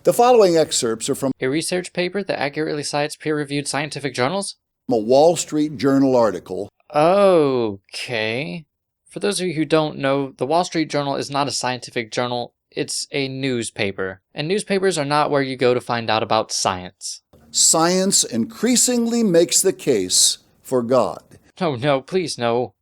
The following excerpts are from a research paper that accurately cites peer-reviewed scientific journals? a Wall Street Journal article. Okay. For those of you who don't know, the Wall Street Journal is not a scientific journal, it's a newspaper. And newspapers are not where you go to find out about science. Science increasingly makes the case for God. Oh no, please no.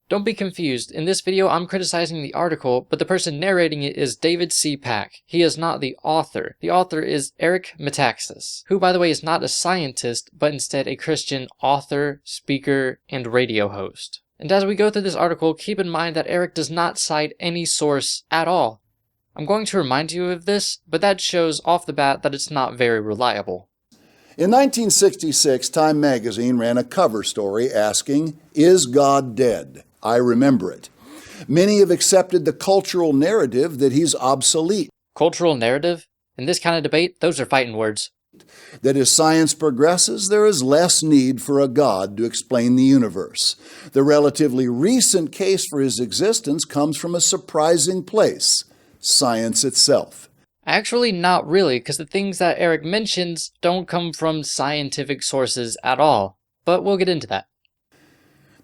Don't be confused. In this video, I'm criticizing the article, but the person narrating it is David C. Pack. He is not the author. The author is Eric Metaxas, who, by the way, is not a scientist, but instead a Christian author, speaker, and radio host. And as we go through this article, keep in mind that Eric does not cite any source at all. I'm going to remind you of this, but that shows off the bat that it's not very reliable. In 1966, Time magazine ran a cover story asking, "Is God dead?" I remember it. Many have accepted the cultural narrative that he's obsolete. Cultural narrative? In this kind of debate, those are fighting words. That as science progresses, there is less need for a God to explain the universe. The relatively recent case for his existence comes from a surprising place, science itself. Actually, not really, because the things that Eric mentions don't come from scientific sources at all. But we'll get into that.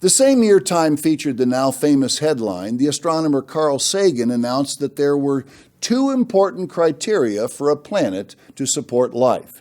The same year Time featured the now famous headline, the astronomer Carl Sagan announced that there were two important criteria for a planet to support life: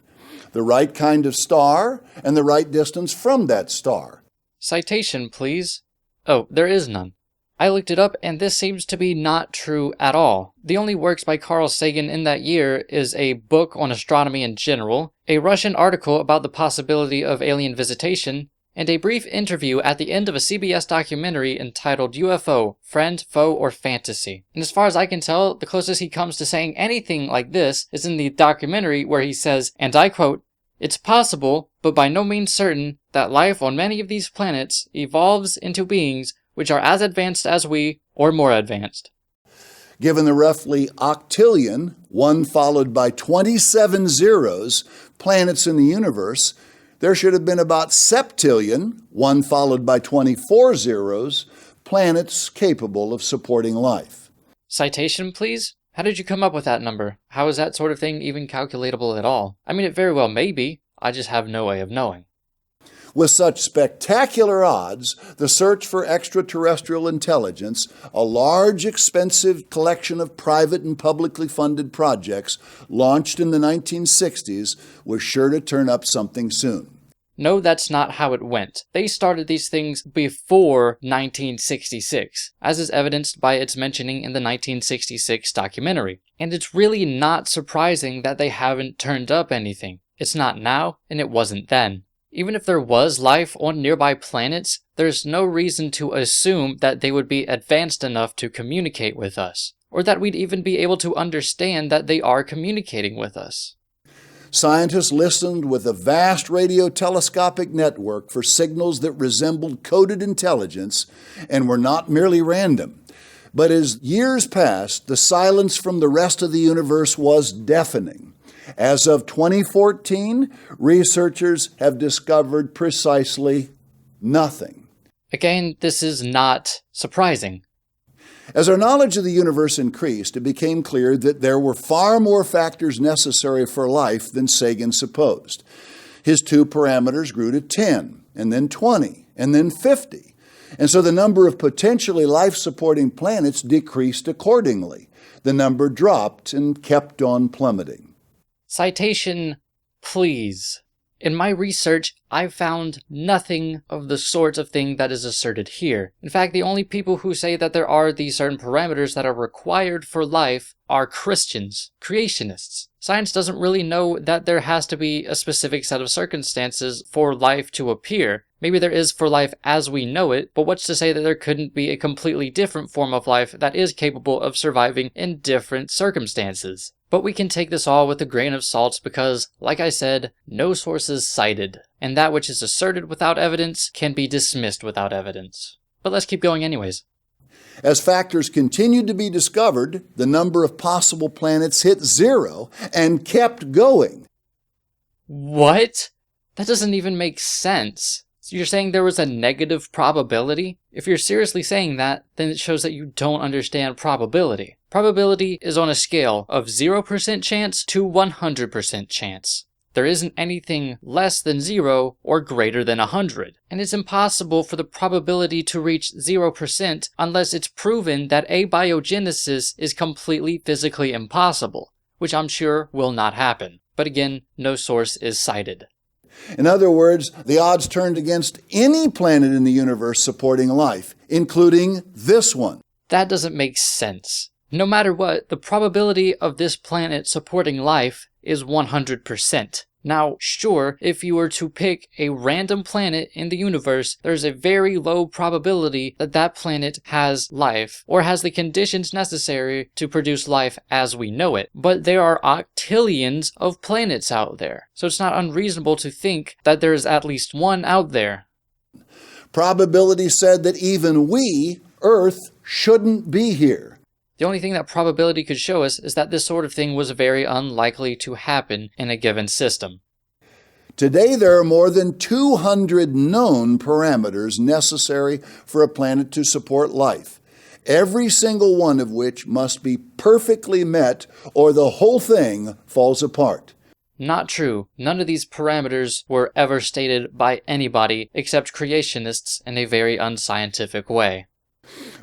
the right kind of star and the right distance from that star. Citation, please. Oh, there is none. I looked it up, and this seems to be not true at all. The only works by Carl Sagan in that year is a book on astronomy in general, a Russian article about the possibility of alien visitation, and a brief interview at the end of a CBS documentary entitled UFO, Friend, Foe, or Fantasy. And as far as I can tell, the closest he comes to saying anything like this is in the documentary where he says, and I quote, "It's possible, but by no means certain, that life on many of these planets evolves into beings which are as advanced as we, or more advanced." Given the roughly octillion, one followed by 27 zeros, planets in the universe, there should have been about septillion, one followed by 24 zeros, planets capable of supporting life. Citation, please? How did you come up with that number? How is that sort of thing even calculatable at all? I mean, it very well may be. I just have no way of knowing. With such spectacular odds, the search for extraterrestrial intelligence, a large, expensive collection of private and publicly funded projects launched in the 1960s, was sure to turn up something soon. No, that's not how it went. They started these things before 1966, as is evidenced by its mentioning in the 1966 documentary. And it's really not surprising that they haven't turned up anything. It's not now, and it wasn't then. Even if there was life on nearby planets, there's no reason to assume that they would be advanced enough to communicate with us, or that we'd even be able to understand that they are communicating with us. Scientists listened with a vast radio telescopic network for signals that resembled coded intelligence and were not merely random. But as years passed, the silence from the rest of the universe was deafening. As of 2014, researchers have discovered precisely nothing. Again, this is not surprising. As our knowledge of the universe increased, it became clear that there were far more factors necessary for life than Sagan supposed. His two parameters grew to 10, and then 20, and then 50. And so the number of potentially life-supporting planets decreased accordingly. The number dropped and kept on plummeting. Citation, please. In my research, I found nothing of the sort of thing that is asserted here. In fact, the only people who say that there are these certain parameters that are required for life are Christians, creationists. Science doesn't really know that there has to be a specific set of circumstances for life to appear. Maybe there is for life as we know it, but what's to say that there couldn't be a completely different form of life that is capable of surviving in different circumstances? But we can take this all with a grain of salt because, like I said, no source is cited, and that which is asserted without evidence can be dismissed without evidence. But let's keep going anyways. As factors continued to be discovered, the number of possible planets hit 0 and kept going. What? That doesn't even make sense. So you're saying there was a negative probability? If you're seriously saying that, then it shows that you don't understand probability. Probability is on a scale of 0% chance to 100% chance. There isn't anything less than 0 or greater than 100, and it's impossible for the probability to reach 0% unless it's proven that abiogenesis is completely physically impossible, which I'm sure will not happen. But again, no source is cited. In other words, the odds turned against any planet in the universe supporting life, including this one. That doesn't make sense. No matter what, the probability of this planet supporting life is 100%. Now, sure, if you were to pick a random planet in the universe, there's a very low probability that that planet has life, or has the conditions necessary to produce life as we know it. But there are octillions of planets out there, so it's not unreasonable to think that there is at least one out there. Probability said that even we, Earth, shouldn't be here. The only thing that probability could show us is that this sort of thing was very unlikely to happen in a given system. Today, there are more than 200 known parameters necessary for a planet to support life, every single one of which must be perfectly met or the whole thing falls apart. Not true. None of these parameters were ever stated by anybody except creationists in a very unscientific way.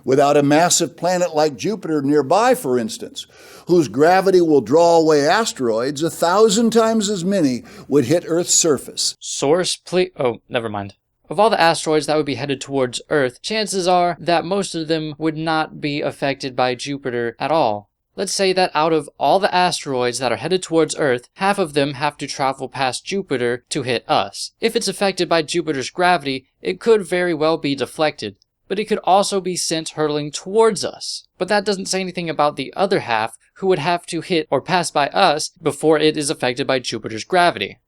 Without a massive planet like Jupiter nearby, for instance, whose gravity will draw away asteroids 1,000 times as many would hit Earth's surface. Source, please. Oh, never mind. Of all the asteroids that would be headed towards Earth, chances are that most of them would not be affected by Jupiter at all. Let's say that out of all the asteroids that are headed towards Earth, half of them have to travel past Jupiter to hit us. If it's affected by Jupiter's gravity, it could very well be deflected, but it could also be sent hurtling towards us. But that doesn't say anything about the other half, who would have to hit or pass by us before it is affected by Jupiter's gravity.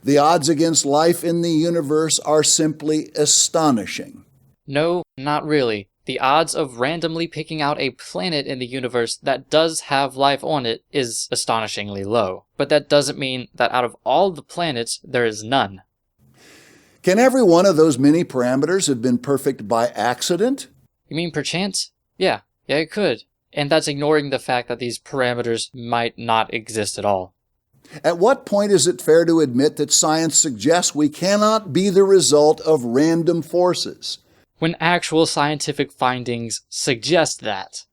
The odds against life in the universe are simply astonishing. No, not really. The odds of randomly picking out a planet in the universe that does have life on it is astonishingly low. But that doesn't mean that out of all the planets, there is none. Can every one of those many parameters have been perfect by accident? You mean perchance? Yeah, it could. And that's ignoring the fact that these parameters might not exist at all. At what point is it fair to admit that science suggests we cannot be the result of random forces? When actual scientific findings suggest that.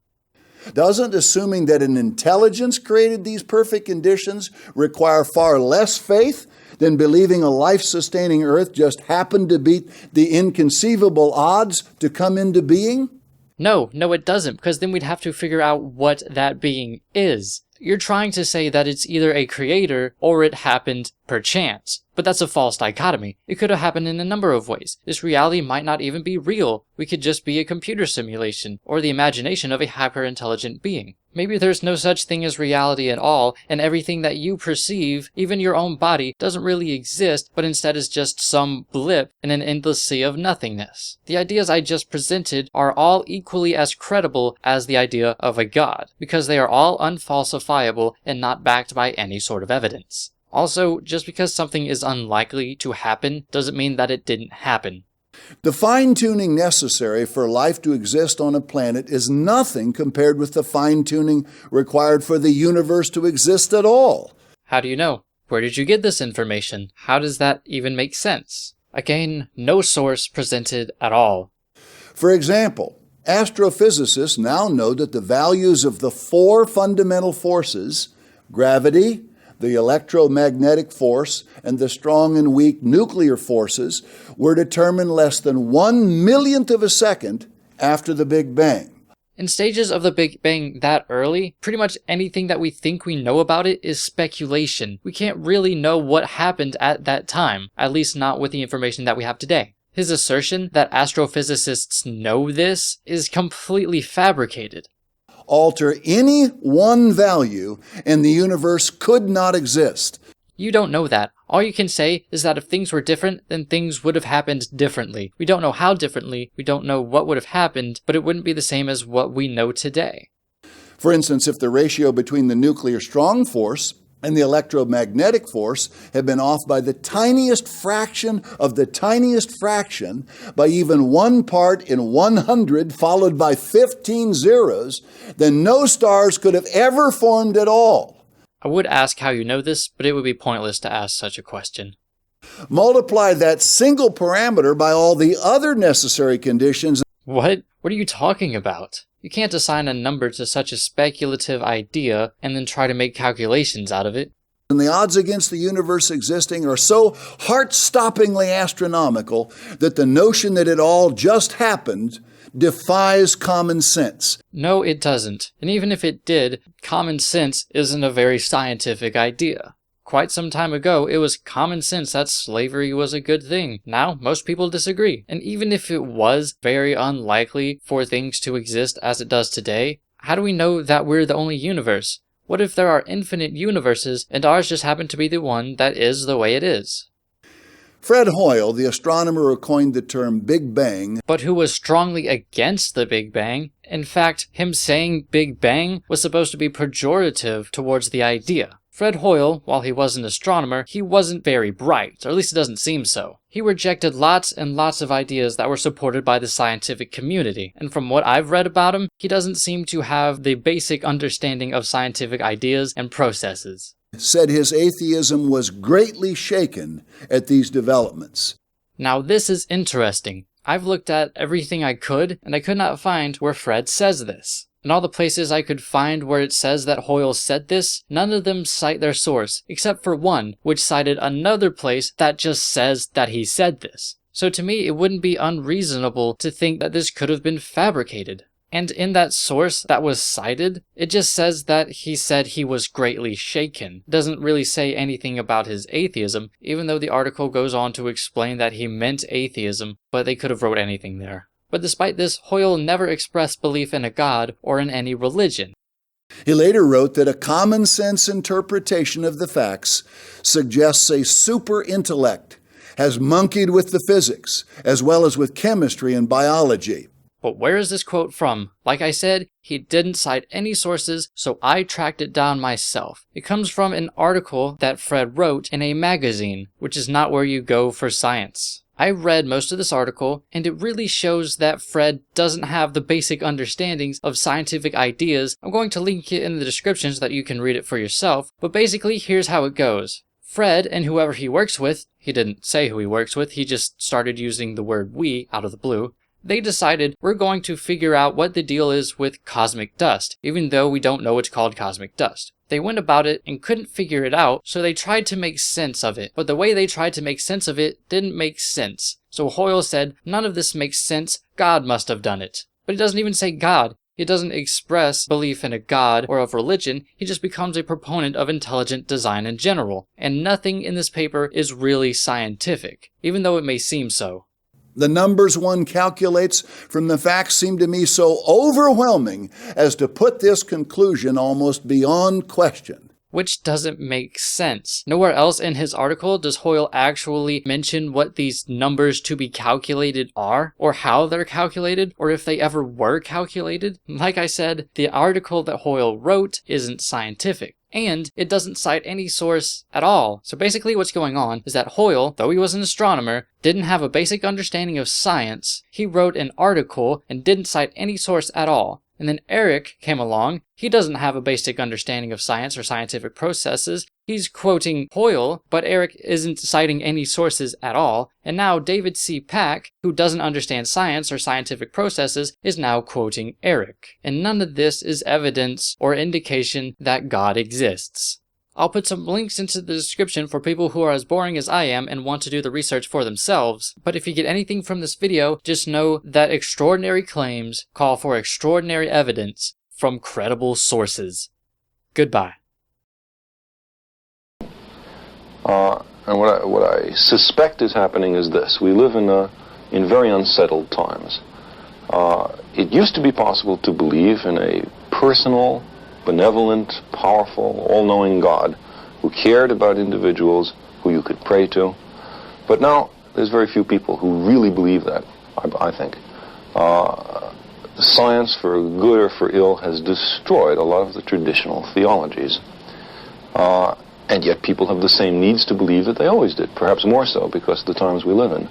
Doesn't assuming that an intelligence created these perfect conditions require far less faith than believing a life-sustaining Earth just happened to beat the inconceivable odds to come into being? No, it doesn't, because then we'd have to figure out what that being is. You're trying to say that it's either a creator or it happened perchance. But that's a false dichotomy. It could have happened in a number of ways. This reality might not even be real. We could just be a computer simulation, or the imagination of a hyper-intelligent being. Maybe there's no such thing as reality at all, and everything that you perceive, even your own body, doesn't really exist, but instead is just some blip in an endless sea of nothingness. The ideas I just presented are all equally as credible as the idea of a god, because they are all unfalsifiable and not backed by any sort of evidence. Also, just because something is unlikely to happen doesn't mean that it didn't happen. The fine-tuning necessary for life to exist on a planet is nothing compared with the fine-tuning required for the universe to exist at all. How do you know? Where did you get this information? How does that even make sense? Again, no source presented at all. For example, astrophysicists now know that the values of the 4 fundamental forces, gravity, the electromagnetic force, and the strong and weak nuclear forces, were determined less than 1/1,000,000th of a second after the Big Bang. In stages of the Big Bang that early, pretty much anything that we think we know about it is speculation. We can't really know what happened at that time, at least not with the information that we have today. His assertion that astrophysicists know this is completely fabricated. Alter any one value, and the universe could not exist. You don't know that. All you can say is that if things were different, then things would have happened differently. We don't know how differently, we don't know what would have happened, but it wouldn't be the same as what we know today. For instance, if the ratio between the nuclear strong force and the electromagnetic force had been off by the tiniest fraction of the tiniest fraction, by even 1 part in 100 followed by 15 zeros, then no stars could have ever formed at all. I would ask how you know this, but it would be pointless to ask such a question. Multiply that single parameter by all the other necessary conditions. What? What are you talking about? You can't assign a number to such a speculative idea and then try to make calculations out of it. And the odds against the universe existing are so heart-stoppingly astronomical that the notion that it all just happened defies common sense. No, it doesn't. And even if it did, common sense isn't a very scientific idea. Quite some time ago, it was common sense that slavery was a good thing. Now, most people disagree. And even if it was very unlikely for things to exist as it does today, how do we know that we're the only universe? What if there are infinite universes and ours just happened to be the one that is the way it is? Fred Hoyle, the astronomer who coined the term Big Bang, but who was strongly against the Big Bang. In fact, him saying Big Bang was supposed to be pejorative towards the idea. Fred Hoyle, while he was an astronomer, he wasn't very bright, or at least it doesn't seem so. He rejected lots and lots of ideas that were supported by the scientific community, and from what I've read about him, he doesn't seem to have the basic understanding of scientific ideas and processes. Said his atheism was greatly shaken at these developments. Now this is interesting. I've looked at everything I could, and I could not find where Fred says this. In all the places I could find where it says that Hoyle said this, none of them cite their source, except for one, which cited another place that just says that he said this. So to me, it wouldn't be unreasonable to think that this could have been fabricated. And in that source that was cited, it just says that he said he was greatly shaken. It doesn't really say anything about his atheism, even though the article goes on to explain that he meant atheism, but they could have wrote anything there. But despite this, Hoyle never expressed belief in a god or in any religion. He later wrote that a common sense interpretation of the facts suggests a super intellect has monkeyed with the physics, as well as with chemistry and biology. But where is this quote from? Like I said, he didn't cite any sources, so I tracked it down myself. It comes from an article that Fred wrote in a magazine, which is not where you go for science. I read most of this article, and it really shows that Fred doesn't have the basic understandings of scientific ideas. I'm going to link it in the description so that you can read it for yourself, but basically here's how it goes. Fred and whoever he works with, he didn't say who he works with, he just started using the word we out of the blue, they decided we're going to figure out what the deal is with cosmic dust, even though we don't know it's called cosmic dust. They went about it and couldn't figure it out, so they tried to make sense of it. But the way they tried to make sense of it didn't make sense. So Hoyle said, none of this makes sense, God must have done it. But he doesn't even say God. He doesn't express belief in a god or of religion, he just becomes a proponent of intelligent design in general. And nothing in this paper is really scientific, even though it may seem so. The numbers one calculates from the facts seem to me so overwhelming as to put this conclusion almost beyond question. Which doesn't make sense. Nowhere else in his article does Hoyle actually mention what these numbers to be calculated are, or how they're calculated, or if they ever were calculated. Like I said, the article that Hoyle wrote isn't scientific. And it doesn't cite any source at all. So basically what's going on is that Hoyle, though he was an astronomer, didn't have a basic understanding of science. He wrote an article and didn't cite any source at all. And then Eric came along. He doesn't have a basic understanding of science or scientific processes. He's quoting Hoyle, but Eric isn't citing any sources at all. And now David C. Pack, who doesn't understand science or scientific processes, is now quoting Eric. And none of this is evidence or indication that God exists. I'll put some links into the description for people who are as boring as I am and want to do the research for themselves. But if you get anything from this video, just know that extraordinary claims call for extraordinary evidence from credible sources. Goodbye. And what I suspect is happening is this. We live in very unsettled times. It used to be possible to believe in a personal, benevolent, powerful, all-knowing God who cared about individuals who you could pray to. But now there's very few people who really believe that, I think. Science, for good or for ill, has destroyed a lot of the traditional theologies. And yet people have the same needs to believe that they always did, perhaps more so because of the times we live in.